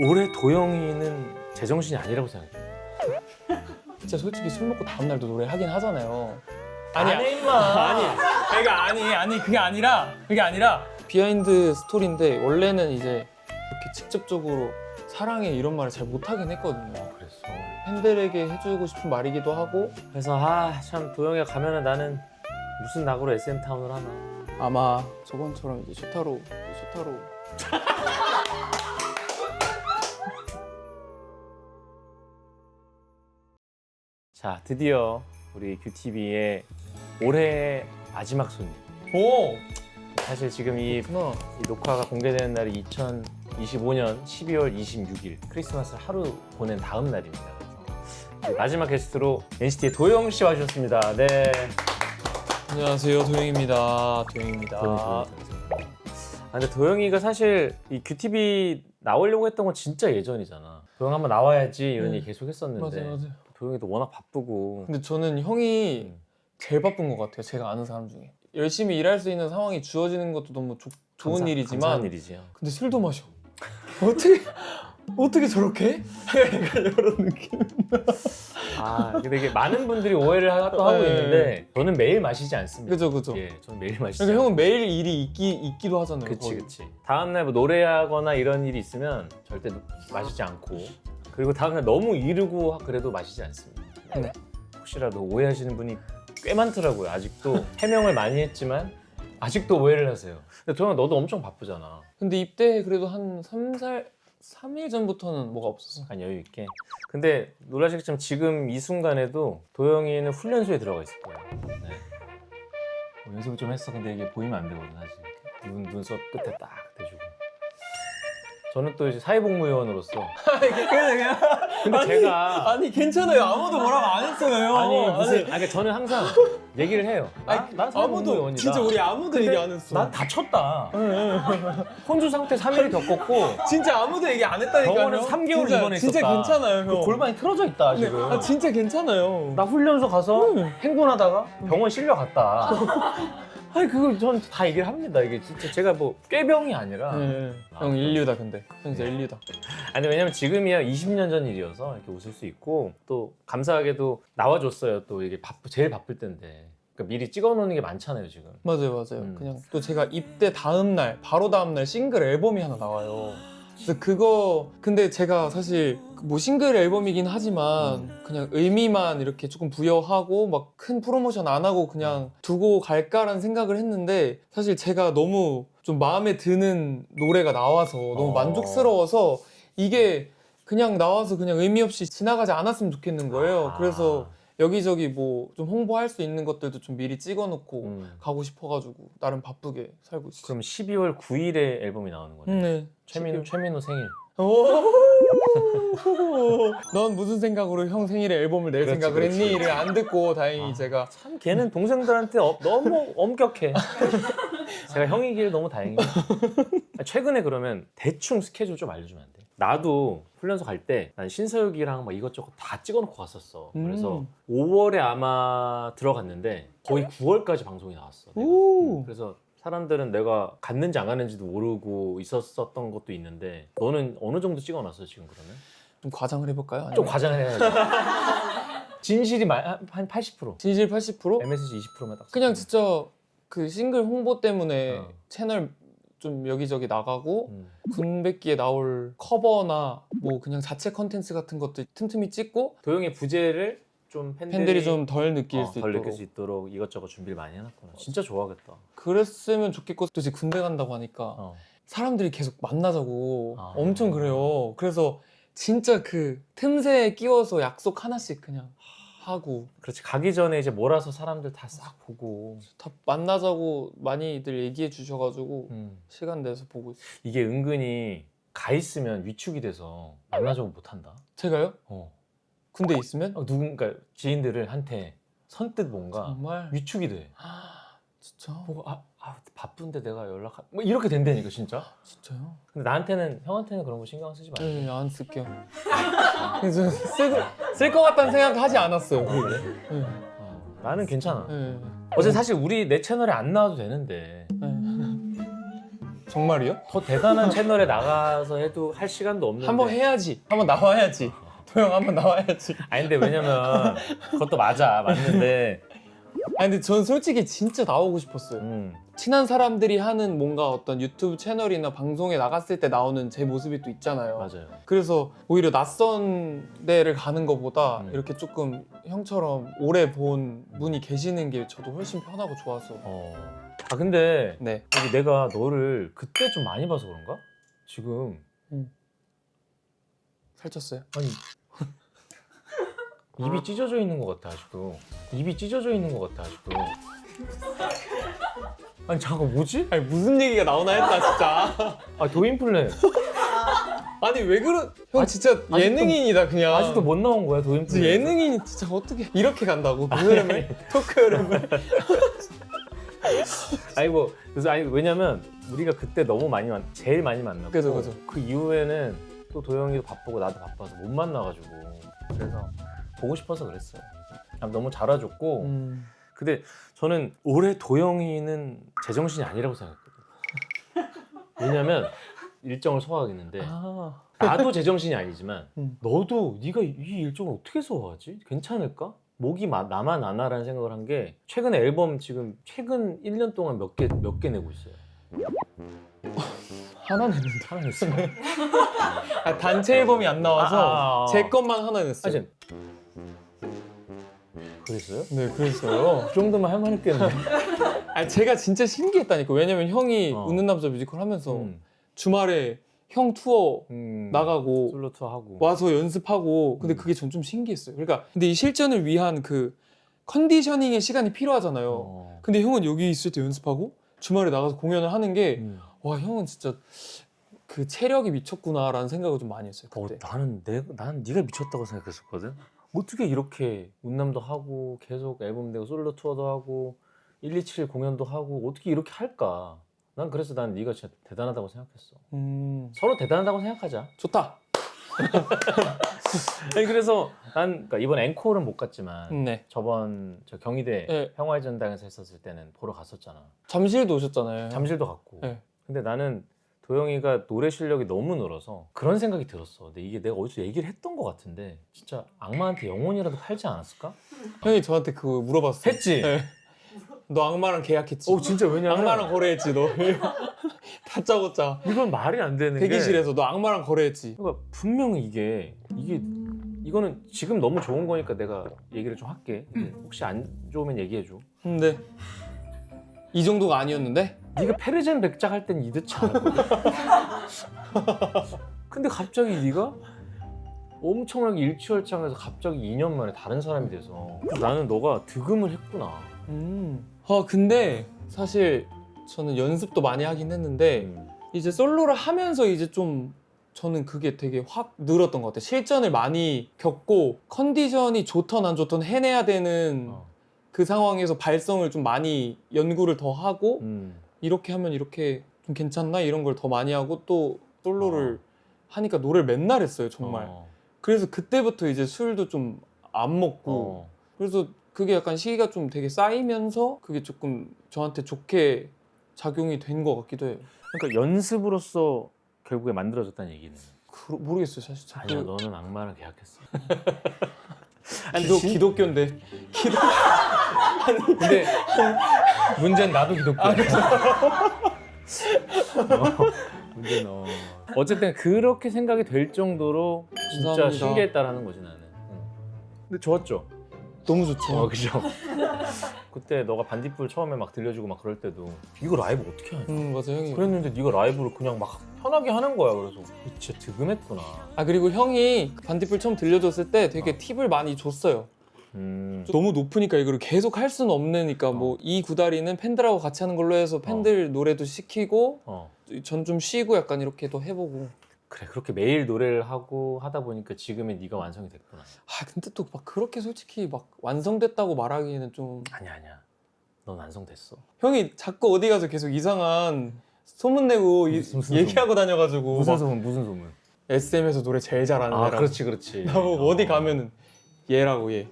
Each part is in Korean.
올해 도영이는 제정신이 아니라고 생각해. 진짜 솔직히 술 먹고 다음날도 노래 하긴 하잖아요. 아니 임마. 아니, 그러니까 그게 아니라 비하인드 스토리인데 원래는 이제 이렇게 직접적으로 사랑해 이런 말을 잘 못하긴 했거든요. 그랬어. 팬들에게 해주고 싶은 말이기도 하고 그래서 참 도영이가 가면은 나는 무슨 낙으로 SM 타운을 하나. 아마 저번처럼 이제 쇼타로 자, 드디어 우리 큐티비의 올해의 마지막 손님. 오! 사실 지금 이 녹화가 공개되는 날이 2025년 12월 26일 크리스마스를 하루 보낸 다음 날입니다. 그래서 마지막 게스트로 NCT의 도영 씨 와주셨습니다. 네. 안녕하세요, 도영입니다. 근데 도영이가 사실 이 큐티비 나오려고 했던 건 진짜 예전이잖아. 도영 한번 나와야지 이런 얘기 계속 했었는데. 맞아요. 도영이도 워낙 바쁘고. 근데 저는 형이 제일 바쁜 것 같아요. 제가 아는 사람 중에. 열심히 일할 수 있는 상황이 주어지는 것도 너무 좋은 일이지만 감사한 일이지요. 근데 술도 마셔. 어떻게 저렇게? 약간 이런 느낌. 근데 이게 많은 분들이 오해를 또 하고 있는데 저는 매일 마시지 않습니다. 그죠. 예, 저는 매일 마시지 그러니까 형은 않아요. 매일 일이 있기도 하잖아요. 그치. 거의. 다음날 뭐 노래하거나 이런 일이 있으면 절대 마시지 않고, 그리고 다음날 너무 이르고 그래도 마시지 않습니다. 네. 혹시라도 오해하시는 분이 꽤 많더라고요. 아직도 해명을 많이 했지만 아직도 오해를 하세요. 근데 도영아, 너도 엄청 바쁘잖아. 근데 입대 그래도 한 3일 전부터는 뭐가 없었어. 약간 여유 있게. 근데 놀라시겠지만 지금 이 순간에도 도영이는 훈련소에 들어가 있을 거예요. 네. 연습을 좀 했어. 근데 이게 보이면 안 되거든 사실. 눈썹 끝에 딱 대주고. 저는 또 이제 사회복무요원으로서. 근데 제가 아니 괜찮아요. 아무도 뭐라고 안 했어요. 그러니까 저는 항상 얘기를 해요. 난 사회복무요원이다. 진짜 우리 아무도 얘기 안 했어. 난 다쳤다. 혼주 상태 3일 겪었고 진짜 아무도 얘기 안 했다니까요. 병원에서 3개월 입원했었다. 진짜 괜찮아요, 형. 골반이 틀어져 있다 지금. 진짜 괜찮아요. 나 훈련소 가서 행군하다가 병원 실려갔다. 아니 그걸 전 다 얘기를 합니다. 이게 진짜 제가 뭐 꾀병이 아니라. 형 인류다 근데. 형 진짜 인류다. 아니 왜냐면 지금이야 20년 전 일이어서 이렇게 웃을 수 있고, 또 감사하게도 나와줬어요. 또 이게 제일 바쁠 때인데. 그러니까 미리 찍어놓는 게 많잖아요 지금. 맞아요. 그냥 또 제가 입대 바로 다음 날 싱글 앨범이 하나 나와요. 그래서 근데 제가 사실 뭐 싱글 앨범이긴 하지만 그냥 의미만 이렇게 조금 부여하고 막 큰 프로모션 안 하고 그냥 두고 갈까라는 생각을 했는데, 사실 제가 너무 좀 마음에 드는 노래가 나와서 너무 만족스러워서 이게 그냥 나와서 그냥 의미 없이 지나가지 않았으면 좋겠는 거예요. 그래서 여기저기 뭐 좀 홍보할 수 있는 것들도 좀 미리 찍어놓고 가고 싶어가지고 나름 바쁘게 살고 있어요. 그럼 12월 9일에 앨범이 나오는 거네. 네. 최민호 생일. 넌 무슨 생각으로 형 생일에 앨범을 낼 생각을 했니?를 안 듣고 다행히 제가 참 걔는 동생들한테 너무 엄격해. 제가 형이길 너무 다행이에요. 최근에 그러면 대충 스케줄 좀 알려주면 안 돼? 나도 훈련소 갈 때 난 신서유기랑 막 이것저것 다 찍어놓고 갔었어. 그래서 5월에 아마 들어갔는데 거의 9월까지 방송이 나왔어. 내가. 그래서 사람들은 내가 갔는지 안 갔는지도 모르고 있었던 것도 있는데, 너는 어느 정도 찍어놨어 지금 그러면? 좀 과장을 해볼까요? 좀 과장을 해야지. 진실이 한 80%, 진실 80%? MSG 20%만 딱. 그냥 진짜 그 싱글 홍보 때문에 어. 채널 좀 여기저기 나가고 군백기에 나올 커버나 뭐 그냥 자체 컨텐츠 같은 것도 틈틈이 찍고 도영의 부재를 좀 팬들이 좀 덜 느낄 수 덜 있도록. 느낄 수 있도록 이것저것 준비를 많이 해놨구나. 진짜 좋아하겠다. 그랬으면 좋겠고, 또 이제 군대 간다고 하니까 사람들이 계속 만나자고 엄청 그래요. 그래서 진짜 그 틈새에 끼워서 약속 하나씩 그냥 하고. 그렇지. 가기 전에 이제 몰아서 사람들 다 싹 보고. 다 만나자고 많이들 얘기해 주셔가지고 시간 내서 보고 있어요. 이게 은근히 가 있으면 위축이 돼서 만나자고 못한다. 제가요? 군대 있으면? 누군가 지인들을 한테 선뜻 뭔가 정말? 위축이 돼. 진짜? 보고 바쁜데 내가 뭐 이렇게 된다니까 진짜. 진짜요? 근데 형한테는 그런 거 신경 쓰지 마. 네, 안 쓸게요. 그래서 쓸 것 같다는 생각 하지 않았어요. 네. 나는 괜찮아. 네. 어제 사실 내 채널에 안 나와도 되는데. 네. 정말이요? 더 대단한 채널에 나가서 해도 할 시간도 없는데. 한번 해야지. 한번 나와야지. 도영 한번 나와야지. 아니 근데 왜냐면 그것도 맞는데. 아니 근데 전 솔직히 진짜 나오고 싶었어요. 친한 사람들이 하는 뭔가 어떤 유튜브 채널이나 방송에 나갔을 때 나오는 제 모습이 또 있잖아요. 맞아요. 그래서 오히려 낯선 데를 가는 것보다 이렇게 조금 형처럼 오래 본 분이 계시는 게 저도 훨씬 편하고 좋아서. 아 근데 네. 여기 내가 너를 그때 좀 많이 봐서 그런가? 지금 살쪘어요? 아니 입이 찢어져 있는 것 같아 아직도. 입이 찢어져 있는 것 같아 아직도. 아니 잠깐 뭐지? 아니 무슨 얘기가 나오나 했다 진짜. 아 도인플레 아니 왜 그런? 형 진짜 예능인이다 그냥. 아직도 못 나온 거야 진짜 도인플레. 예능인이 진짜 어떻게 이렇게 간다고 그 흐름을? 토크 흐름을. 아니 뭐 그래서 아니 왜냐면 우리가 그때 너무 제일 많이 만났고 그죠. 그 이후에는 또 도영이도 바쁘고 나도 바빠서 못 만나가지고 그래서 보고 싶어서 그랬어요. 너무 잘해줬고 근데 저는 올해 도영이는 제정신이 아니라고 생각했거든요. 왜냐면 일정을 소화하겠는데 나도 제정신이 아니지만 너도 네가 이 일정을 어떻게 소화하지? 괜찮을까? 목이 나만 안 하라는 생각을 한 게 최근에 앨범 지금 최근 1년 동안 몇 개 내고 있어요. 하나 냈는데. 하나 냈어요. 아, 단체 앨범이 안 나와서 제 것만 하나 냈어요. 아직 그랬어요? 네, 그랬어요. 그 정도면 할 만했겠네. 아, 제가 진짜 신기했다니까. 왜냐면 형이 어. 웃는 남자 뮤지컬 하면서 주말에 형 투어 나가고 솔로 투어 하고 와서 연습하고 근데 그게 전 좀 신기했어요. 그러니까 근데 이 실전을 위한 그 컨디셔닝의 시간이 필요하잖아요. 근데 형은 여기 있을 때 연습하고 주말에 나가서 공연을 하는 게 와, 형은 진짜 그 체력이 미쳤구나라는 생각을 좀 많이 했어요. 그때. 나는 네가 미쳤다고 생각했었거든. 어떻게 이렇게 운남도 하고 계속 앨범 내고 솔로 투어도 하고 127 공연도 하고 어떻게 이렇게 할까? 난 그래서 난 네가 진짜 대단하다고 생각했어. 서로 대단하다고 생각하자. 좋다. 아니 그래서 난 그러니까 이번 앵콜은 못 갔지만 네. 저번 저 경희대 네. 평화의 전당에서 했었을 때는 보러 갔었잖아. 잠실도 오셨잖아요. 잠실도 갔고. 네. 근데 나는 도영이가 노래 실력이 너무 늘어서 그런 생각이 들었어. 근데 이게 내가 어디서 얘기를 했던 것 같은데 진짜 악마한테 영혼이라도 팔지 않았을까? 형이 저한테 그거 물어봤어요. 했지? 네. 너 악마랑 계약했지? 진짜 왜냐면 악마랑 거래했지 너. 다짜고짜. 이건 말이 안 되는 대기실에서 너 악마랑 거래했지. 그러니까 분명히 이거는 지금 너무 좋은 거니까 내가 얘기를 좀 할게. 혹시 안 좋으면 얘기해 줘. 근데 이 정도가 아니었는데? 네가 페르젠 백작 할 땐 이득치 않았거든. 근데 갑자기 네가 엄청나게 일취월장해서 갑자기 2년 만에 다른 사람이 돼서 나는 너가 득음을 했구나. 근데 사실 저는 연습도 많이 하긴 했는데 이제 솔로를 하면서 이제 좀 저는 그게 되게 확 늘었던 것 같아요. 실전을 많이 겪고 컨디션이 좋던 안 좋던 해내야 되는 그 상황에서 발성을 좀 많이 연구를 더 하고 이렇게 하면 이렇게 좀 괜찮나 이런 걸 더 많이 하고 또 솔로를 하니까 노래를 맨날 했어요 정말. 그래서 그때부터 이제 술도 좀 안 먹고 그래서 그게 약간 시기가 좀 되게 쌓이면서 그게 조금 저한테 좋게 작용이 된 것 같기도 해요. 그러니까 연습으로서 결국에 만들어졌다는 얘기는. 모르겠어요 사실. 아니야, 너는 악마랑 계약했어. 기독교인데. 근데 문제는 나도 기독교야. 문제는 어쨌든 그렇게 생각이 될 정도로 진짜 감사합니다. 신기했다라는 거지 나는. 근데 좋았죠. 너무 좋죠. 그죠. 그때 너가 반딧불 처음에 막 들려주고 막 그럴 때도 이거 라이브 어떻게 하냐. 맞아 형이. 그랬는데 네가 라이브를 그냥 막 편하게 하는 거야. 그래서 진짜 득음했구나. 그리고 형이 반딧불 처음 들려줬을 때 되게 팁을 많이 줬어요. 너무 높으니까 이걸 계속 할 수는 없으니까 뭐 이 구다리는 팬들하고 같이 하는 걸로 해서 팬들 노래도 시키고 전 좀 쉬고 약간 이렇게도 해보고. 그래 그렇게 매일 노래를 하고 하다 보니까 지금의 네가 완성이 됐구나. 근데 또 막 그렇게 솔직히 막 완성됐다고 말하기에는 좀. 아니야. 넌 완성됐어. 형이 자꾸 어디 가서 계속 이상한 소문 내고 무슨 얘기하고 다녀가지고 무슨 막 소문? SM에서 노래 제일 잘하는 애라고. 그렇지. 나보고 어디 가면은 얘라고 얘.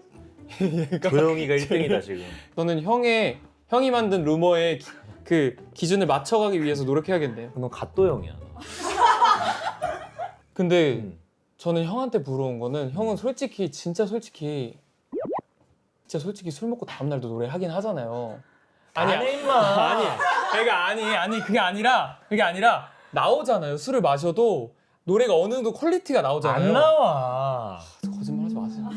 도영이가 1등이다 지금. 너는 형이 만든 루머에 그 기준을 맞춰가기 위해서 노력해야겠네요. 넌 갓도형이야. 근데 음. 저는 형한테 부러운 거는 형은 솔직히 진짜 솔직히 술 먹고 다음날도 노래하긴 하잖아요. 안 해, 임마. 아니 그게 아니라 나오잖아요. 술을 마셔도 노래가 어느 정도 퀄리티가 나오잖아요. 안 나와. 거짓말하지 마세요.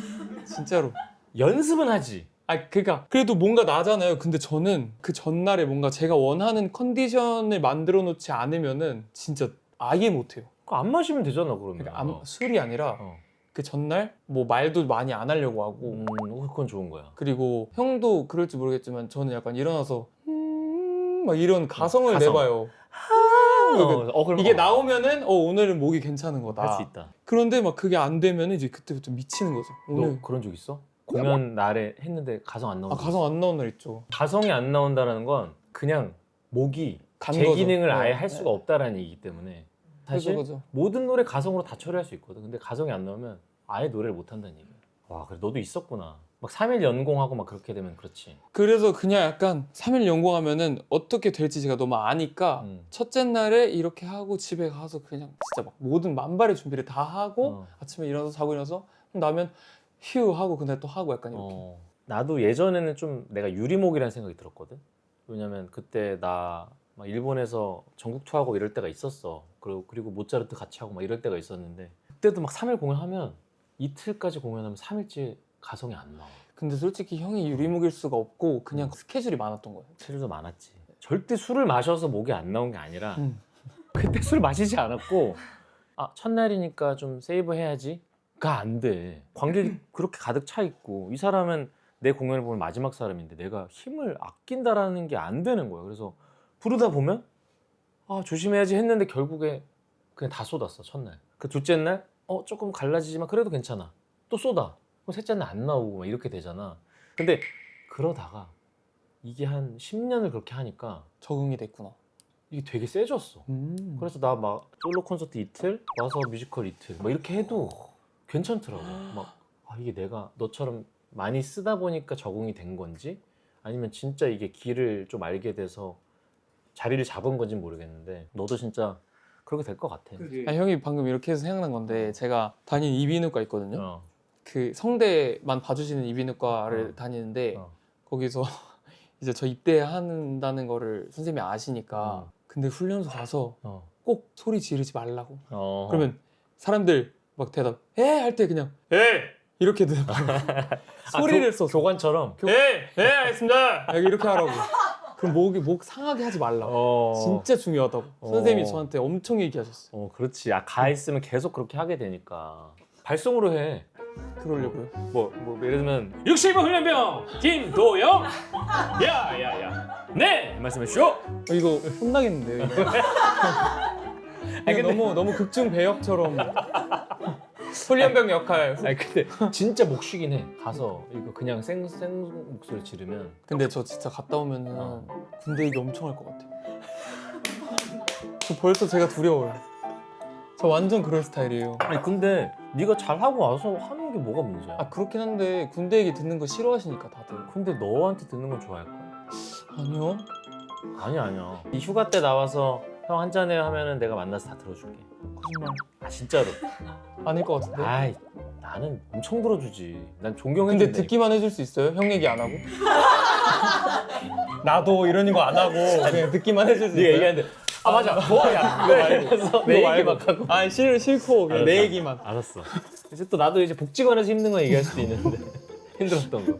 진짜로. 연습은 하지. 그러니까 그래도 뭔가 나잖아요. 근데 저는 그 전날에 뭔가 제가 원하는 컨디션을 만들어 놓지 않으면은 진짜 아예 못해요. 그거 안 마시면 되잖아 그러면. 그러니까 술이 아니라 어. 그 전날 뭐 말도 많이 안 하려고 하고 그건 좋은 거야. 그리고 형도 그럴지 모르겠지만 저는 약간 일어나서 막 이런 가성을 가성. 내봐요. 그럼 이게 나오면은 오늘은 목이 괜찮은 거다. 할 수 있다. 그런데 막 그게 안 되면은 이제 그때부터 미치는 거죠. 오늘 너 그런 적 있어? 공연 날에 했는데 가성 안 나오는 적 가성 안 나온 날 있죠. 가성이 안 나온다는 건 그냥 목이 간 제 거죠. 기능을 네. 아예 할 수가 없다라는 얘기이기 때문에 사실 그죠. 모든 노래 가성으로 다 처리할 수 있거든. 근데 가성이 안 나오면 아예 노래를 못 한다는 얘기야. 와, 그래 너도 있었구나. 막 3일 연공하고 막 그렇게 되면 그렇지. 그래서 그냥 약간 3일 연공하면은 어떻게 될지 제가 너무 아니까 첫째 날에 이렇게 하고 집에 가서 그냥 진짜 막 모든 만발의 준비를 다 하고 아침에 일어나서 자고 일어나서 나면 휴 하고 그날 또 하고 약간 이렇게. 나도 예전에는 좀 내가 유리목이라는 생각이 들었거든. 왜냐면 그때 나 막 일본에서 전국 투어하고 이럴 때가 있었어. 그리고 모차르트 같이 하고 막 이럴 때가 있었는데 그때도 막 3일 공연하면 이틀까지 공연하면 3일째 가성이 안 나와. 근데 솔직히 형이 유리목일 수가 없고 그냥 스케줄이 많았던 거예요. 체질도 많았지. 절대 술을 마셔서 목이 안 나온 게 아니라 그때 술 마시지 않았고 첫날이니까 좀 세이브 해야지가 안 돼. 관객이 그렇게 가득 차 있고 이 사람은 내 공연을 보는 마지막 사람인데 내가 힘을 아낀다라는 게 안 되는 거야. 그래서 부르다 보면 조심해야지 했는데 결국에 그냥 다 쏟았어. 첫날. 그 둘째 날 조금 갈라지지만 그래도 괜찮아. 또 쏟아. 그럼 셋째 날 안 나오고 막 이렇게 되잖아. 근데 그러다가 이게 한 10년을 그렇게 하니까 적응이 됐구나. 이게 되게 세졌어. 그래서 나 막 솔로 콘서트 이틀, 와서 뮤지컬 이틀 막 이렇게 해도 괜찮더라고. 막 이게 내가 너처럼 많이 쓰다 보니까 적응이 된 건지 아니면 진짜 이게 길을 좀 알게 돼서 자리를 잡은 건지 모르겠는데 너도 진짜 그렇게 될 것 같아. 형이 방금 이렇게 해서 생각난 건데 제가 다니는 이비인후과 있거든요. 그 성대만 봐주시는 이비인후과를 다니는데 거기서 이제 저 입대한다는 거를 선생님이 아시니까 근데 훈련소 가서 꼭 소리 지르지 말라고. 그러면 사람들 막 대답 할 때 그냥 이렇게 소리를 써서 교관처럼 알겠습니다 이렇게 하라고. 그럼 목 상하게 하지 말라. 진짜 중요하다고 선생님이 저한테 엄청 얘기하셨어요. 그렇지. 가 있으면 계속 그렇게 하게 되니까 발성으로 해. 그러려고요. 뭐 예를 들면 60번 훈련병 김도영 야야야 네 말씀해 주시오. 이거 혼나겠는데요. 이거 너무 극중 배역처럼 훈련병 역할. 근데 진짜 목 쉬긴 해. 가서 이거 그냥 생 목소리 지르면. 근데 저 진짜 갔다 오면은 군대 얘기 엄청 할 것 같아요. 저 벌써 제가 두려워요. 저 완전 그런 스타일이에요. 근데 네가 잘하고 와서 하는 게 뭐가 문제야? 그렇긴 한데 군대 얘기 듣는 거 싫어하시니까 다들. 근데 너한테 듣는 건 좋아할 거야. 아니요. 아니야. 이 휴가 때 나와서 형 한 잔해 하면은 내가 만나서 다 들어줄게. 거짓말. 진짜로. 아닐 것 같은데. 나는 엄청 들어주지. 난 존경했는데. 근데 듣기만 해줄 수 있어요? 형 얘기 안 하고? 나도 이런 거 안 하고 그냥 듣기만 해줄 수 있어요? 네가 얘기하는데 맞아. 뭐야? 이거 말고 내 얘기 막 하고. 싫고 그냥 내 얘기만. 알았어. 이제 또 나도 이제 복지관에서 힘든 거 얘기할 수도 있는데 힘들었던 거.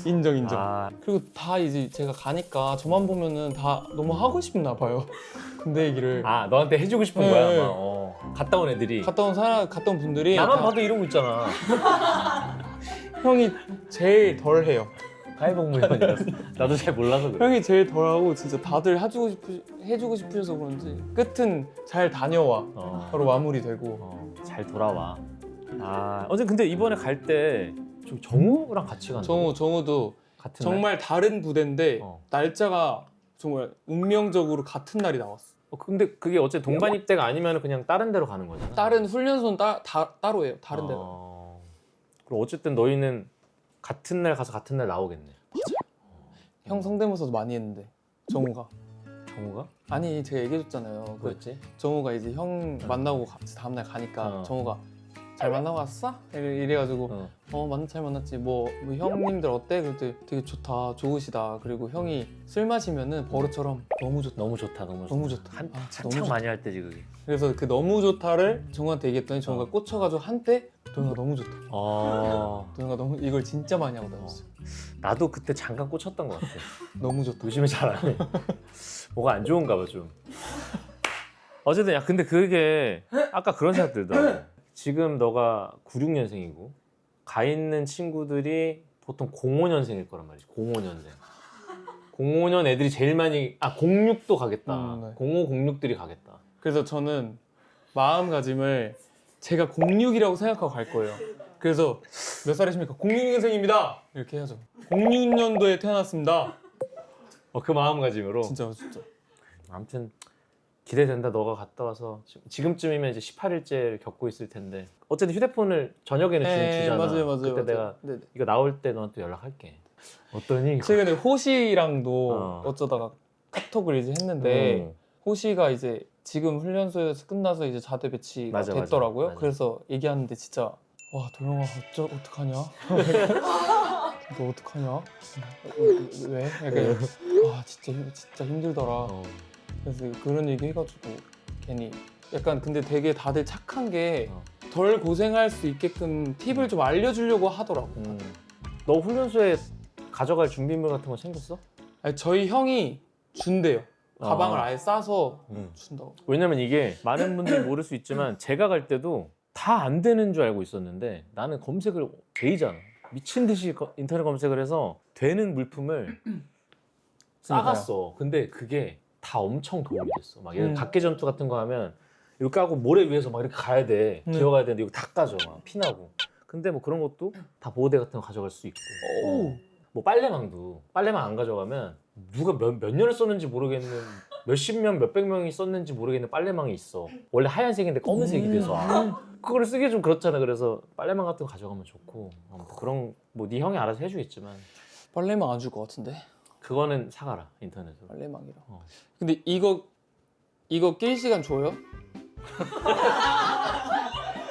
인정. 그리고 다 이제 제가 가니까 저만 보면은 다 너무 하고 싶나 봐요. 군대 얘기를. 너한테 해주고 싶은 네. 거야. 막, 갔다 온 애들이. 갔다 온 분들이 나만 다 봐도 이러고 있잖아. 형이 제일 덜 해요. 사회복무원이라서 나도 잘 몰라서 그래. 형이 제일 덜하고 진짜 다들 해주고 싶으셔서 그런지 끝은 잘 다녀와. 바로 마무리되고. 잘 돌아와. 근데 이번에 갈 때 정우랑 같이 간다. 정우도 같은 정말 날? 다른 부대인데 날짜가 정말 운명적으로 같은 날이 나왔어. 근데 그게 어째 동반 입대가 아니면 그냥 다른 데로 가는 거잖아. 다른 훈련소는 따로 해요. 다른 데가. 그럼 어쨌든 너희는 같은 날 가서 같은 날 나오겠네. 형 성대모사도 많이 했는데 정우가 정우가? 아니 제가 얘기해줬잖아요. 그 뭐였지? 정우가 이제 형 만나고 다음날 가니까 정우가 잘 만나고 왔어? 이래가지고 잘 만났지. 뭐 형님들 어때? 그랬더니 되게 좋다, 좋으시다. 그리고 형이 술 마시면은 버릇처럼 너무 좋다, 너무 좋다, 너무 좋다. 너무 좋다. 진짜 너무 한참 좋다. 많이 할 때지 그게. 그래서 그 너무 좋다를 정우한테 얘기했더니 정우가 꽂혀가지고 한때 도영아 너무 좋다. 도영아 너무 이걸 진짜 많이 하고 다녔어. 나도 그때 잠깐 꽂혔던 것 같아. 너무 좋다. 요즘에 잘 안 해. 뭐가 안 좋은가 봐 좀. 어쨌든 야 근데 그게 아까 그런 생각 들더라고. 지금 너가 96년생이고 가 있는 친구들이 보통 05년생일 거란 말이지. 05년생. 05년 애들이 제일 많이 06도 가겠다. 네. 05, 06들이 가겠다. 그래서 저는 마음가짐을 제가 06이라고 생각하고 갈 거예요. 그래서 몇 살이십니까? 06년생입니다. 이렇게 해야죠. 06년도에 태어났습니다. 그 마음가짐으로. 진짜. 아무튼 기대된다. 너가 갔다 와서 지금쯤이면 이제 18일째를 겪고 있을 텐데 어쨌든 휴대폰을 저녁에는 주잖아. 맞아요. 그때 내가 네네. 이거 나올 때 너한테 연락할게. 어떠니? 최근에 호시랑도 어. 어쩌다가 카톡을 이제 했는데 호시가 이제 지금 훈련소에서 끝나서 이제 자대 배치가 맞아, 됐더라고요. 맞아. 그래서 얘기하는데 진짜 와 도영아 어떡하냐? 너 어떡하냐? 왜? 약간 진짜 힘들더라. 그래서 그런 얘기 해가지고 괜히 약간 근데 되게 다들 착한 게 덜 고생할 수 있게끔 팁을 좀 알려주려고 하더라고. 너 훈련소에 가져갈 준비물 같은 거 챙겼어? 아니, 저희 형이 준대요. 가방을 아예 싸서 준다고. 왜냐면 이게 많은 분들이 모를 수 있지만 제가 갈 때도 다 안 되는 줄 알고 있었는데 나는 검색을 데이잖아. 미친 듯이 인터넷 검색을 해서 되는 물품을 싸갔어. 근데 그게 다 엄청 도움이 됐어. 막 예를 들어 각계 전투 같은 거 하면 이거 까고 모래 위에서 막 이렇게 가야 돼. 기어가야 되는데 이거 다 까져. 막 피나고. 근데 뭐 그런 것도 다 보호대 같은 거 가져갈 수 있고. 뭐 빨래망도 빨래망 안 가져가면 누가 몇 년을 썼는지 모르겠는 몇십 명, 몇백 명이 썼는지 모르겠는 빨래망이 있어. 원래 하얀색인데 검은색이 돼서 그걸 쓰기 좀 그렇잖아. 그래서 빨래망 같은 거 가져가면 좋고 그런 뭐 네 형이 알아서 해주겠지만 빨래망 안 줄 것 같은데. 그거는 사가라 인터넷으로. 빨래망이라. 근데 이거 낄 시간 줘요?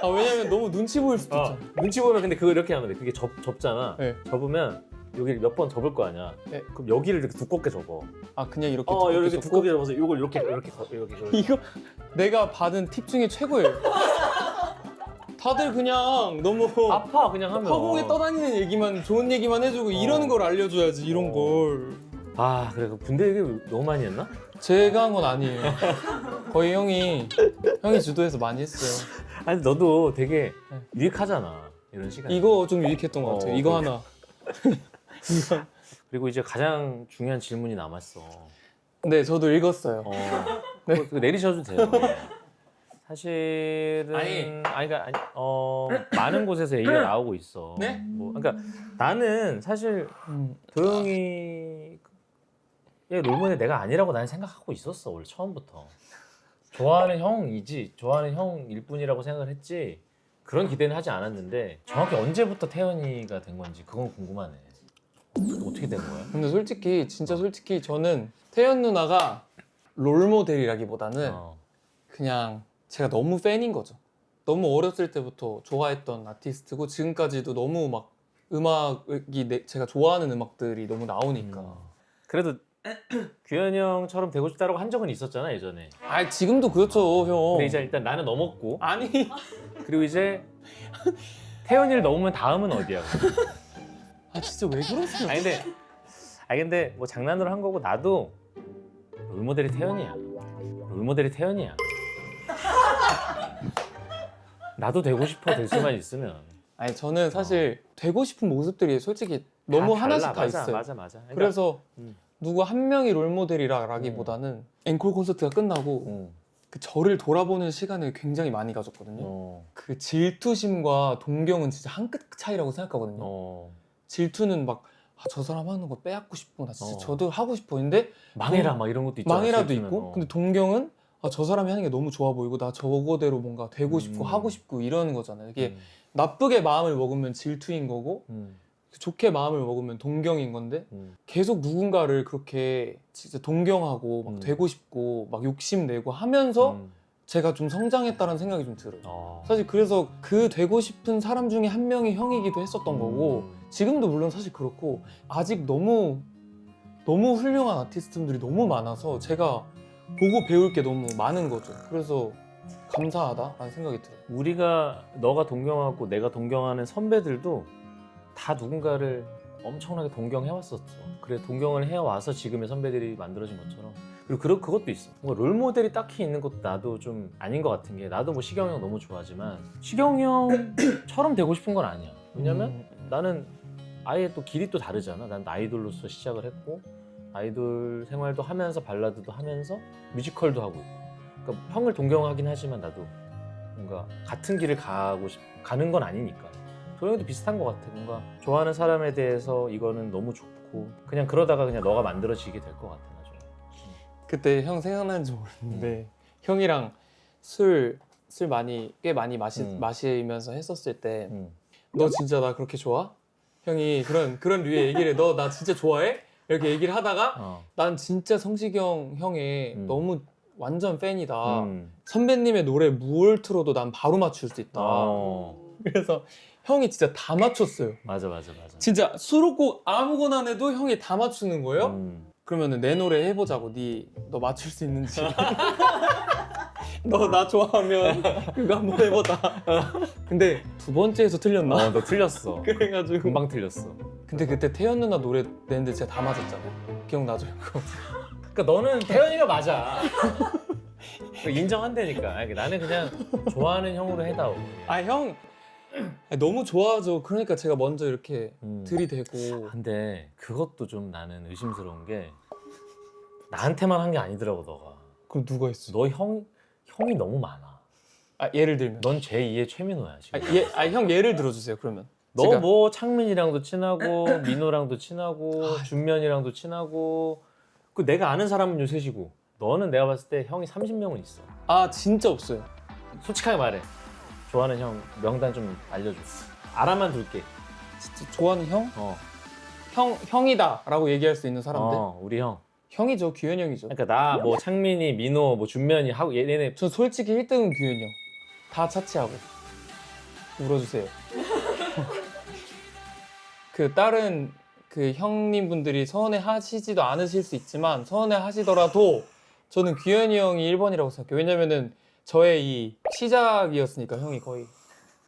왜냐면 너무 눈치 보일 수도 있잖아. 눈치 보면 근데 그거 이렇게 하면 돼. 그게 접잖아. 네. 접으면 여기를 몇 번 접을 거 아니야. 네. 그럼 여기를 이렇게 두껍게 접어. 그냥 이렇게 이렇게 접고? 두껍게 접어서 이걸 이렇게 이거 내가 받은 팁 중에 최고예요. 다들 그냥 너무 아파 그냥 하면. 허공에 떠다니는 얘기만 좋은 얘기만 해주고 이런 걸 알려줘야지 이런 걸. 그래 군대 얘기 너무 많이 했나? 제가 한 건 아니에요. 거의 형이 주도해서 많이 했어요. 아니 너도 되게 유익하잖아 이런 시간. 이거 좀 유익했던 것 같아요. 이거 하나. 그리고 이제 가장 중요한 질문이 남았어. 네, 저도 읽었어요. 그거 내리셔도 돼요. 사실은 많은 곳에서 얘기가 나오고 있어. 네? 그러니까 나는 사실 도영이의 롤모델 내가 아니라고 나는 생각하고 있었어 원래 처음부터. 좋아하는 형이지, 좋아하는 형일 뿐이라고 생각을 했지 그런 기대는 하지 않았는데 정확히 언제부터 태연이가 된 건지 그건 궁금하네. 어떻게 된 거야? 근데 진짜 솔직히 저는 태연 누나가 롤모델이라기보다는 그냥 제가 너무 팬인 거죠. 너무 어렸을 때부터 좋아했던 아티스트고 지금까지도 너무 막 음악이 제가 좋아하는 음악들이 너무 나오니까. 그래도 규현이 형처럼 되고 싶다라고 한 적은 있었잖아 예전에. 지금도 그렇죠 형. 근데 이제 일단 나는 넘었고. 아니 그리고 이제 태연이를 넘으면 다음은 어디야? 진짜 왜 그러세요? 근데 뭐 장난으로 한 거고 나도 롤모델이 태연이야. 나도 되고 싶어 될 수만 있으면. 저는 사실 되고 싶은 모습들이 솔직히 너무 하나씩 다 있어요. 맞아. 그러니까, 그래서 누구 한 명이 롤모델이라기보다는 앵콜 콘서트가 끝나고 그 저를 돌아보는 시간을 굉장히 많이 가졌거든요. 그 질투심과 동경은 진짜 한 끗 차이라고 생각하거든요. 질투는 막 저 사람 하는 거 빼앗고 싶고 나 진짜 저도 하고 싶어. 근데 망해라 막 이런 것도 있잖아. 망해라도 있고 근데 동경은 저 사람이 하는 게 너무 좋아 보이고 나 저거대로 뭔가 되고 싶고 하고 싶고 이러는 거잖아요. 이게 나쁘게 마음을 먹으면 질투인 거고 좋게 마음을 먹으면 동경인 건데 계속 누군가를 그렇게 진짜 동경하고 막 되고 싶고 막 욕심내고 하면서 제가 좀 성장했다는 생각이 좀 들어요. 사실 그래서 그 되고 싶은 사람 중에 한 명이 형이기도 했었던 거고 지금도 물론 사실 그렇고 아직 너무 훌륭한 아티스트분들이 너무 많아서 제가 보고 배울 게 너무 많은 거죠. 그래서 감사하다라는 생각이 들어요. 우리가 너가 동경하고 내가 동경하는 선배들도 다 누군가를 엄청나게 동경해왔었어. 그래 동경을 해와서 지금의 선배들이 만들어진 것처럼. 그리고 그것도 있어. 뭔가 롤 모델이 딱히 있는 것도 나도 좀 아닌 것 같은 게 나도 뭐 시경이 형 너무 좋아하지만 시경이 형처럼 되고 싶은 건 아니야. 왜냐면 나는 아예 또 길이 또 다르잖아. 난 아이돌로서 시작을 했고 아이돌 생활도 하면서 발라드도 하면서 뮤지컬도 하고 있고. 그러니까 형을 동경하긴 하지만 나도 뭔가 같은 길을 가는 건 아니니까. 조용히도 비슷한 것 같아. 뭔가 좋아하는 사람에 대해서 이거는 너무 좋고 그냥 그러다가 그냥 너가 만들어지게 될 것 같아 나중에. 그때 형 생각나는지 모르겠는데 형이랑 술 꽤 많이 마시면서 했었을 때 너 진짜 나 그렇게 좋아? 형이 그런 류의 얘기를 해. 너 나 진짜 좋아해? 이렇게 얘기를 하다가 난 진짜 성시경 형의 너무 완전 팬이다. 선배님의 노래 뭘 틀어도 난 바로 맞출 수 있다. 그래서 형이 진짜 다 맞췄어요. 맞아. 진짜 수록곡 아무거나 내도 형이 다 맞추는 거예요. 그러면은 내 노래 해보자고. 너 맞출 수 있는지. 너 나 좋아하면 그거 한번 해보자. 근데 두 번째에서 틀렸나? 너 틀렸어. 그래가지고 금방 틀렸어. 근데 그때 태연 누나 노래 냈는데 제가 다 맞았잖아요. 기억나죠? 그러니까 너는 태연이가 맞아. 인정한다니까. 아니, 나는 그냥 좋아하는 형으로 해다오. 형 너무 좋아하죠. 그러니까 제가 먼저 이렇게 들이대고. 근데 그것도 좀 나는 의심스러운 게 나한테만 한 게 아니더라고 너가. 그럼 누가 했어? 너 형이 너무 많아. 예를 들면 넌 제2의 최민호야 지금. 형 예를 들어주세요. 그러면 너 뭐 창민이랑도 친하고 민호랑도 친하고 준면이랑도 친하고 그 내가 아는 사람은 요 셋이고 너는 내가 봤을 때 형이 30명은 있어. 진짜 없어요. 솔직하게 말해. 좋아하는 형 명단 좀 알려줘. 알아만 둘게. 진짜 좋아하는 형? 형이다 라고 얘기할 수 있는 사람들? 우리 형. 형이죠. 규현이 형이죠. 그러니까 나 뭐 창민이, 민호, 뭐 준면이 하고 얘네 전 솔직히 1등은 규현이 형. 다 차치하고. 울어주세요. 그 다른 그 형님분들이 서운해 하시지도 않으실 수 있지만 서운해 하시더라도 저는 규현이 형이 1번이라고 생각해요. 왜냐면은 저의 이 시작이었으니까 형이 거의.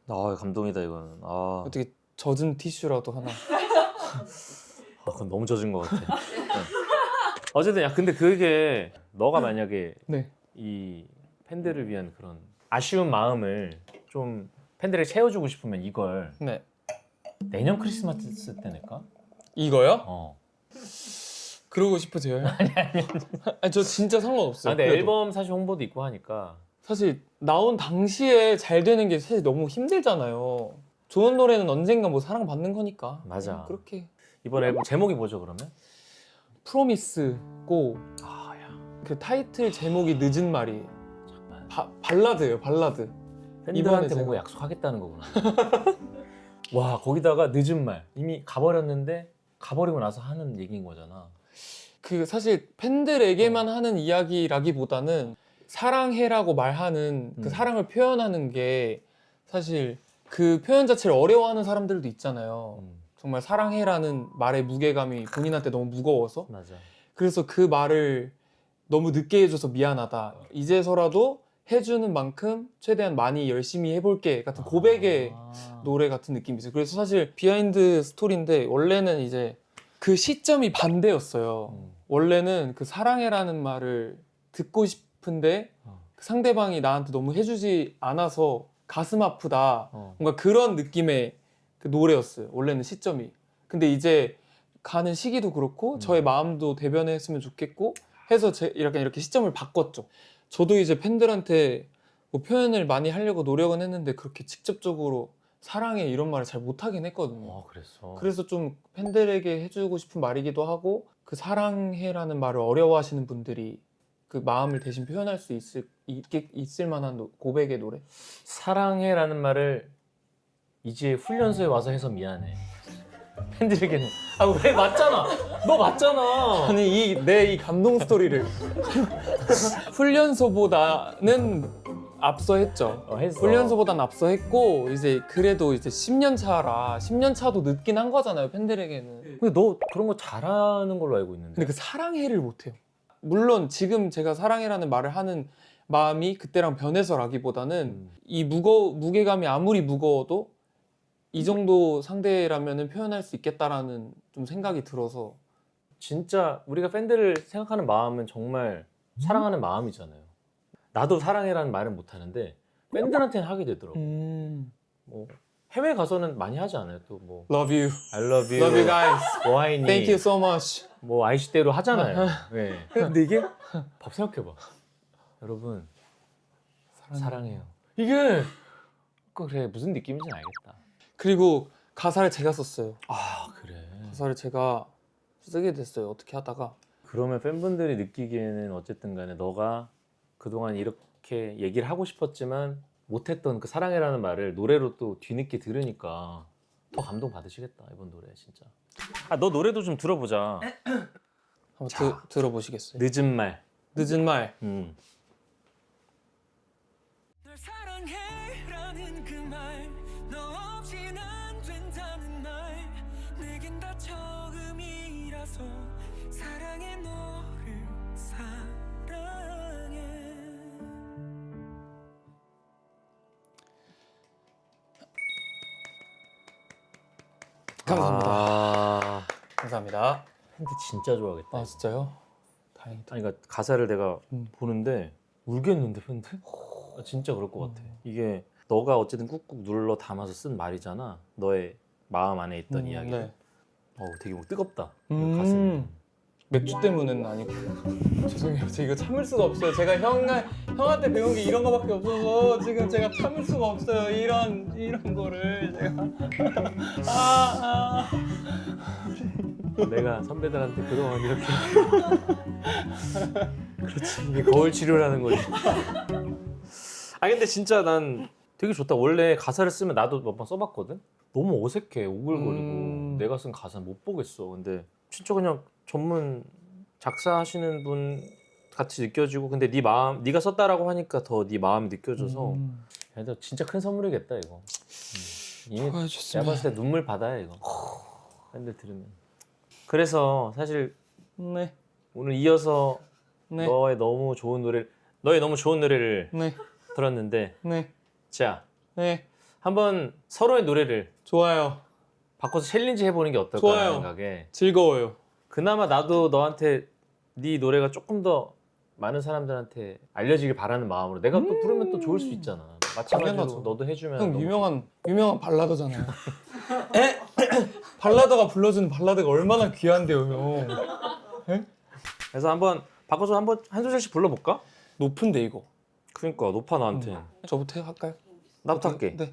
감동이다 이거는. 어떻게 젖은 티슈라도 하나. 그건 너무 젖은 것 같아. 어쨌든 야 근데 그게 너가 만약에 네. 이 팬들을 위한 그런 아쉬운 마음을 좀 팬들에게 채워주고 싶으면 이걸 네. 내년 크리스마스 때 낼까? 이거요? 그러고 싶으세요? 아니 저 진짜 상관없어요. 근데 그래도. 앨범 사실 홍보도 있고 하니까 사실 나온 당시에 잘 되는 게 사실 너무 힘들잖아요. 좋은 노래는 언젠가 뭐 사랑받는 거니까. 맞아. 그렇게. 이번 앨범 제목이 뭐죠 그러면? 프로미스고 야 그 타이틀 제목이 늦은 말이 정말 발라드예요. 발라드. 팬들한테 제가- 뭔가 약속하겠다는 거구나. 와 거기다가 늦은 말 이미 가버렸는데 가버리고 나서 하는 얘기인 거잖아. 그 사실 팬들에게만 하는 이야기라기보다는 사랑해라고 말하는 그 사랑을 표현하는 게 사실 그 표현 자체를 어려워하는 사람들도 있잖아요. 정말 사랑해라는 말의 무게감이 본인한테 너무 무거워서. 맞아. 그래서 그 말을 너무 늦게 해줘서 미안하다. 이제서라도 해주는 만큼 최대한 많이 열심히 해볼게 같은 고백의 노래 같은 느낌이 있어요. 그래서 사실 비하인드 스토리인데 원래는 이제 그 시점이 반대였어요. 원래는 그 사랑해라는 말을 듣고 싶은데 그 상대방이 나한테 너무 해주지 않아서 가슴 아프다. 뭔가 그런 느낌의 그 노래였어요. 원래는 시점이. 근데 이제 가는 시기도 그렇고 저의 마음도 대변했으면 좋겠고 해서 이렇게 시점을 바꿨죠. 저도 이제 팬들한테 뭐 표현을 많이 하려고 노력은 했는데 그렇게 직접적으로 사랑해 이런 말을 잘 못하긴 했거든요. 그랬어. 그래서 좀 팬들에게 해주고 싶은 말이기도 하고 그 사랑해라는 말을 어려워하시는 분들이 그 마음을 대신 표현할 수 있을 만한 고백의 노래. 사랑해라는 말을 이제 훈련소에 와서 해서 미안해. 팬들에게는. 아 왜 맞잖아. 너 맞잖아. 아니 내 이 감동 스토리를 훈련소보다는 앞서했죠. 했어. 훈련소보다는 앞서했고 이제 그래도 이제 10년 차라 10년 차도 늦긴 한 거잖아요 팬들에게는. 근데 너 그런 거 잘하는 걸로 알고 있는데. 근데 그 사랑해를 못해요. 물론 지금 제가 사랑해라는 말을 하는 마음이 그때랑 변해서라기보다는 이 무게감이 아무리 무거워도 이 정도 상대라면은 표현할 수 있겠다라는 좀 생각이 들어서. 진짜 우리가 팬들을 생각하는 마음은 정말 사랑하는 마음이잖아요. 나도 사랑해라는 말은 못 하는데 팬들한테는 하게 되더라고. 뭐 해외 가서는 많이 하지 않아요? 또 뭐 Love you, I love you, love you guys, 와인이 thank you so much. 뭐 아이시대로 하잖아요. 네. 근데 이게 밥 생각해봐. 여러분 사랑해요. 이게 그래 무슨 느낌인지 알겠다. 그리고 가사를 제가 썼어요. 아 그래. 가사를 제가 쓰게 됐어요. 어떻게 하다가. 그러면 팬분들이 느끼기에는 어쨌든 간에 너가 그동안 이렇게 얘기를 하고 싶었지만 못했던 그 사랑해라는 말을 노래로 또 뒤늦게 들으니까 더 감동 받으시겠다 이번 노래 진짜. 아 너 노래도 좀 들어보자. 한번 자. 들어보시겠어요? 늦은 말. 늦은 말. 널 사랑해라는 그 말, 너 없인 안 된다는 말, 내겐 다 처음이라서 사랑해 너를 사랑해. 감사합니다. 아, 감사합니다. 팬들 진짜 좋아하겠다. 아 진짜요? 다행이다. 아니 그러니까 가사를 내가 보는데 울겠는데 팬들? 아, 진짜 그럴 것 같아. 이게 너가 어쨌든 꾹꾹 눌러 담아서 쓴 말이잖아. 너의 마음 안에 있던 이야기. 네. 되게 뭐 뜨겁다. 가슴이. 맥주 때문은 아니고 죄송해요. 제가 이거 참을 수가 없어요. 제가 형한테 배운 게 이런 거밖에 없어서 지금 제가 참을 수가 없어요. 이런 거를 제가 내가 선배들한테 그동안 이렇게 그렇지 이게 거울 치료라는 거지. 아 근데 진짜 난 되게 좋다. 원래 가사를 쓰면 나도 몇 번 써봤거든. 너무 어색해 오글거리고 내가 쓴 가사 못 보겠어. 근데 진짜 그냥 전문 작사하시는 분 같이 느껴지고 근데 네 마음 네가 썼다라고 하니까 더 네 마음이 느껴져서 야, 너 진짜 큰 선물이겠다 이거. 이미 내가 좋습니다. 봤을 때 눈물 바다야 이거. 팬들 들으면. 그래서 사실 네. 오늘 이어서 네. 너의 너무 좋은 노래를 네. 들었는데 네. 자 네. 한번 서로의 노래를 좋아요. 바꿔서 챌린지 해보는 게 어떨까 좋아요. 생각에 즐거워요. 그나마 나도 너한테 네 노래가 조금 더 많은 사람들한테 알려지길 바라는 마음으로 내가 또 부르면 또 좋을 수 있잖아. 마찬가지로 당연하죠. 너도 해주면 형 너무 유명한 발라더잖아요. 발라더가 불러주는 발라드가 얼마나 귀한데요, 형. 좋- 그래서 한번 바꿔서 한 소절씩 불러볼까? 높은데 이거. 그러니까 높아 나한테. 저부터 할까요? 나부터 할게. 네.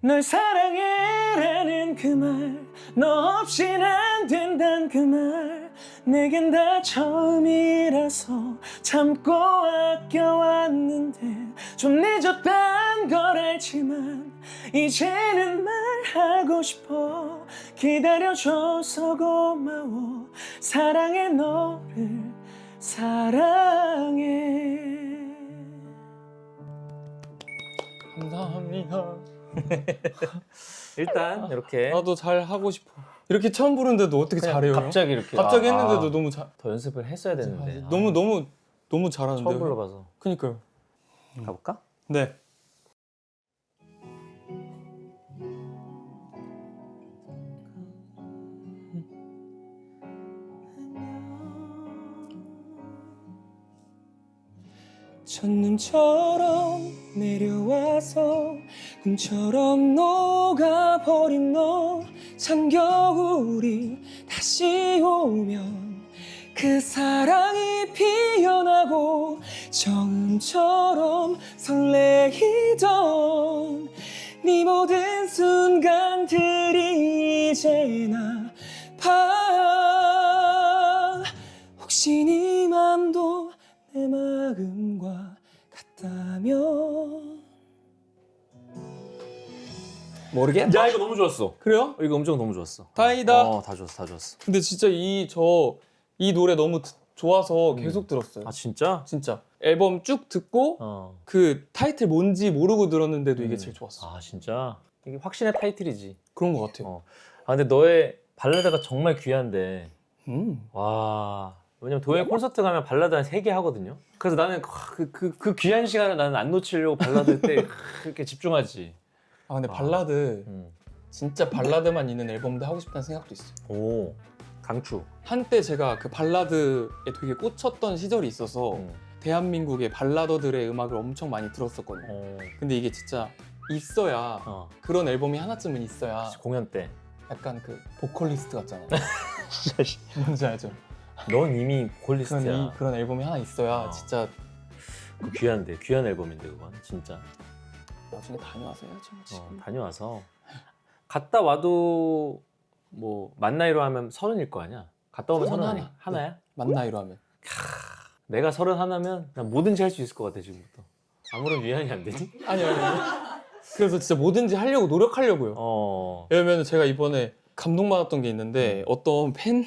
널 사랑해라는 그 말, 너 없인 안 된단 그 말, 내겐 다 처음이라서 참고 아껴왔는데 좀 늦었단 걸 알지만 이제는 말하고 싶어. 기다려줘서 고마워. 사랑해 너를 사랑해. 감사합니다. 일단 이렇게 나도 잘 하고 싶어. 이렇게 처음 부르는데도 어떻게 그냥 잘해요? 형? 갑자기 이렇게 갑자기 아, 했는데도 너무 잘. 더 연습을 했어야 되는데 너무 잘하는데. 처음 불러봐서 그니까요. 가볼까? 네. 첫눈처럼 내려와서 꿈처럼 녹아버린 너. 찬 겨울이 다시 오면 그 사랑이 피어나고 처음처럼 설레이던 네 모든 순간들이 이제 나 봐. 혹시 네 맘도 내 마음과 있다면 모르겠다. 야 이거 너무 좋았어. 그래요? 이거 음정 너무 좋았어. 다행이다. 다 좋았어, 다 좋았어. 근데 진짜 이 노래 너무 좋아서 계속 들었어요. 아 진짜? 진짜 앨범 쭉 듣고 어. 그 타이틀 뭔지 모르고 들었는데도 이게 제일 좋았어. 아 진짜? 이게 확신의 타이틀이지. 그런 것 같아요. 어. 아 근데 너의 발라드가 정말 귀한데 음. 와 왜냐면 도영이 콘서트 가면 발라드 한 3개 하거든요. 그래서 나는 그 귀한 시간을 나는 안 놓치려고 발라드 때 그렇게 집중하지. 아 근데 발라드 음. 진짜 발라드만 있는 앨범도 하고 싶다는 생각도 있어요. 오 강추. 한때 제가 그 발라드에 되게 꽂혔던 시절이 있어서 대한민국의 발라더들의 음악을 엄청 많이 들었었거든요. 어. 근데 이게 진짜 있어야 어. 그런 앨범이 하나쯤은 있어야 공연 때. 약간 그 보컬리스트 같잖아요. 뭔지 알죠? 넌 이미 보컬리스트야. 그런 앨범이 하나 있어야 어. 진짜 그 귀한데 귀한 앨범인데 그건 진짜. 나중에 다녀와서 해야죠. 지금. 다녀와서 갔다 와도 뭐 만 나이로 하면 30일 거 아니야. 갔다 오면 31 하나야? 만 나이로 하면. 내가 31하면 난 뭐든지 할 수 있을 것 같아 지금부터. 아무런 위안이 안 되니? 아니요. 그래서 진짜 뭐든지 하려고 노력하려고요. 어. 왜냐면 제가 이번에 감동받았던 게 있는데 어떤 팬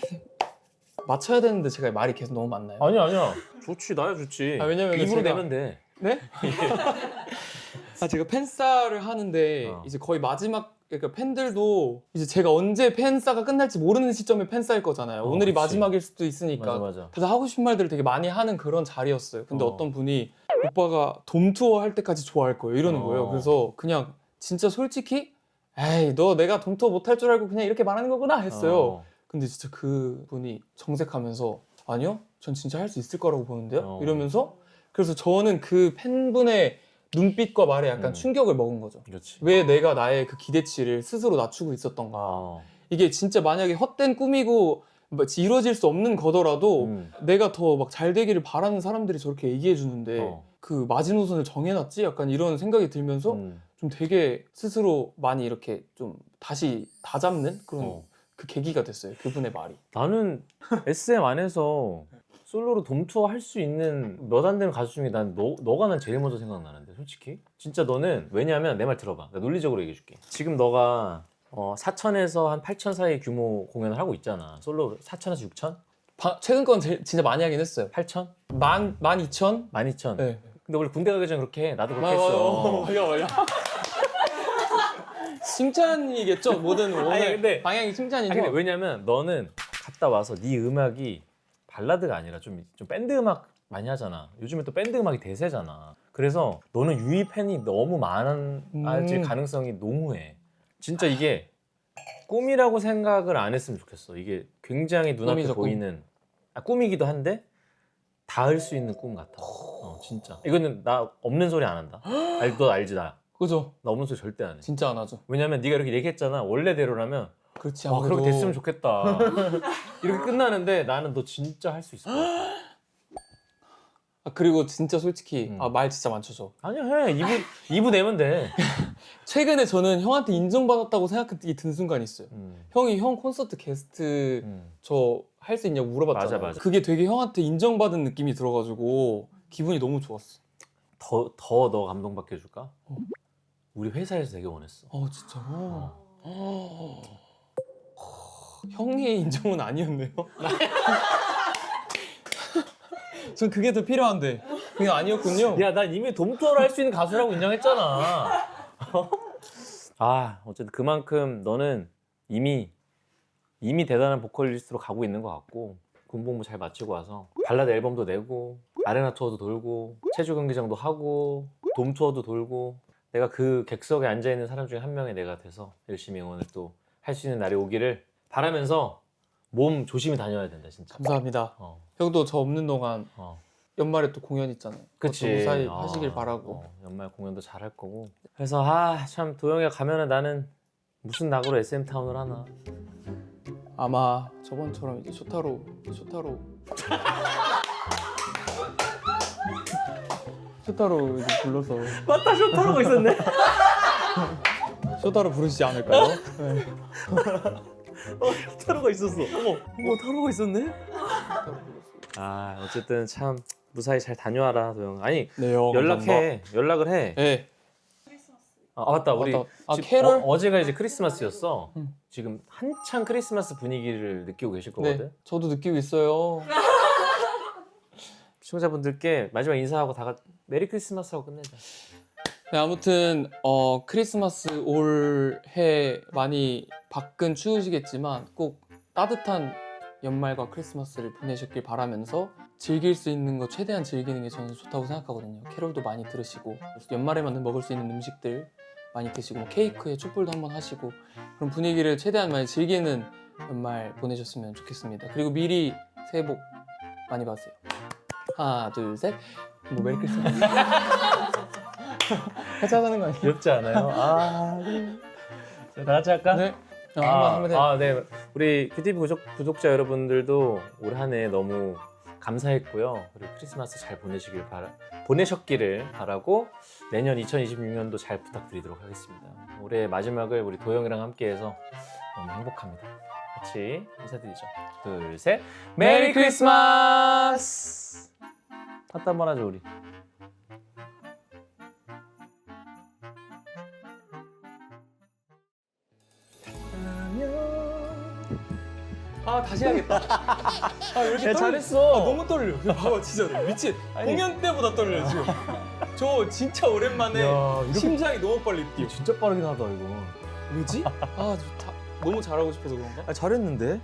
맞춰야 되는데 제가 말이 계속 너무 많나요? 아니야. 좋지 나야 좋지. 아, 왜냐면 입으로 제가- 내면 돼. 네? 아 제가 팬싸를 하는데 어. 이제 거의 마지막 그러니까 팬들도 이제 제가 언제 팬싸가 끝날지 모르는 시점에 팬싸일 거잖아요. 오늘이 그치. 마지막일 수도 있으니까. 맞아. 그래서 하고 싶은 말들을 되게 많이 하는 그런 자리였어요. 근데 어. 어떤 분이 오빠가 돔 투어 할 때까지 좋아할 거예요. 이러는 거예요. 그래서 그냥 진짜 솔직히 에이 너 내가 돔 투어 못 할 줄 알고 그냥 이렇게 말하는 거구나 했어요. 근데 진짜 그 분이 정색하면서 아니요, 전 진짜 할 수 있을 거라고 보는데요. 이러면서 그래서 저는 그 팬분의 눈빛과 말에 약간 충격을 먹은 거죠. 그렇지. 왜 내가 나의 그 기대치를 스스로 낮추고 있었던가. 어. 이게 진짜 만약에 헛된 꿈이고 마치 이루어질 수 없는 거더라도 내가 더 막 잘 되기를 바라는 사람들이 저렇게 얘기해 주는데 그 마지노선을 정해놨지? 약간 이런 생각이 들면서 좀 되게 스스로 많이 이렇게 좀 다시 다잡는 그런 그 계기가 됐어요. 그분의 말이. 나는 SM 안에서 솔로로 돔투어 할 수 있는 몇 안 되는 가수 중에 너가 난 제일 먼저 생각나는데 솔직히 진짜 너는 왜냐면 내 말 들어봐. 내가 논리적으로 얘기해 줄게. 지금 너가 4천에서 한 8천 사이 규모 공연을 하고 있잖아. 솔로 4천에서 6천? 최근 건 진짜 많이 하긴 했어요. 8천? 12,000? 12,000? 네. 근데 원래 군대 가기 전에 그렇게 해. 나도 그렇게 했어. 맞아. 칭찬이겠죠? 모든 아니, 근데- 방향이 칭찬이죠? 아니, 근데 왜냐면 너는 갔다 와서 네 음악이 발라드가 아니라 좀 밴드 음악 많이 하잖아. 요즘에 또 밴드 음악이 대세잖아. 그래서 너는 유입 팬이 너무 많아질 가능성이 농후해. 진짜 이게 꿈이라고 생각을 안 했으면 좋겠어. 이게 굉장히 눈앞에 꿈이죠, 보이는 꿈이기도 한데 닿을 수 있는 꿈 같아. 진짜. 이거는 나 없는 소리 안 한다. 너 알지 나. 그죠? 나 없는 소리 절대 안 해. 진짜 안 하죠. 왜냐면 네가 이렇게 얘기했잖아. 원래대로라면 그렇지. 와, 아무래도 그렇게 됐으면 좋겠다. 이렇게 끝나는데 나는 너 진짜 할 수 있을 것 같아. 그리고 진짜 솔직히 음. 말 진짜 많죠 저. 아니야 해. 2부 내면 돼. 최근에 저는 형한테 인정받았다고 생각이 든 순간이 있어요. 음. 형이 형 콘서트 게스트 저 할 수 있냐고 물어봤잖아요. 맞아. 그게 되게 형한테 인정받은 느낌이 들어가지고 기분이 너무 좋았어. 더 너 감동받게 해줄까? 우리 회사에서 되게 원했어. 진짜로? 형의 인정은 아니었네요. 전 그게 더 필요한데 그게 아니었군요. 야, 난 이미 돔투어를 할 수 있는 가수라고 인정했잖아. 어쨌든 그만큼 너는 이미 대단한 보컬리스트로 가고 있는 것 같고 군복무 잘 마치고 와서 발라드 앨범도 내고 아레나 투어도 돌고 체조 경기장도 하고 돔 투어도 돌고 내가 그 객석에 앉아 있는 사람 중에 한 명이 내가 돼서 열심히 응원을 또 할 수 있는 날이 오기를 바라면서 몸 조심히 다녀야 된다 진짜. 감사합니다. 어. 형도 저 없는 동안 어. 연말에 또 공연 있잖아요. 그치. 그것도 무사히 하시길 바라고. 연말 공연도 잘 할 거고. 그래서 참 도영이가 가면은 나는 무슨 낙으로 SM 타운을 하나. 아마 저번처럼 이제 쇼타로 이제 불러서 맞다, 쇼타로가 있었네. 쇼타로 부르시지 않을까요? 네. 타로가 있었어. 어머, 타로가 있었네. 어쨌든 참 무사히 잘 다녀와라 도영. 아니 네요. 연락을 해. 네. 아 맞다 우리 맞다. 아, 지금 캐롤? 어제가 이제 크리스마스였어. 음. 지금 한창 크리스마스 분위기를 느끼고 계실 거거든. 네. 저도 느끼고 있어요. 시청자분들께 마지막 인사하고 다 같이 메리 크리스마스 하고 끝내자. 네, 아무튼 크리스마스 올해 많이 밖은 추우시겠지만 꼭 따뜻한 연말과 크리스마스를 보내셨길 바라면서 즐길 수 있는 거 최대한 즐기는 게 저는 좋다고 생각하거든요. 캐롤도 많이 들으시고 연말에만 먹을 수 있는 음식들 많이 드시고 뭐 케이크에 촛불도 한번 하시고 그런 분위기를 최대한 많이 즐기는 연말 보내셨으면 좋겠습니다. 그리고 미리 새해 복 많이 받으세요. 하나 둘 셋. 뭐 메리 크리스마스. 같이 하자는 거 아니에요? 귀엽지 않아요? 아, 자, 다 같이 할까? 네. 한번 해요. 네. 우리 큐티비 구독자 여러분들도 올 한 해 너무 감사했고요. 그리고 크리스마스 잘 보내셨기를 바라고 내년 2026년도 잘 부탁드리도록 하겠습니다. 올해 마지막을 우리 도영이랑 함께해서 너무 행복합니다. 같이 인사드리죠. 둘, 셋. 메리 크리스마스! 하트 한번 하죠, 우리. 아 다시 해야겠다. 아 이렇게 야, 떨려. 잘했어. 아, 너무 떨려. 야, 봐봐 진짜 미친. 아니. 공연 때보다 떨려 지금. 저 진짜 오랜만에 야, 이렇게- 심장이 너무 빨리 뛰어. 진짜 빠르긴 하다, 이거. 뭐지? 아 너무 잘하고 싶어서 그런가? 아, 잘했는데?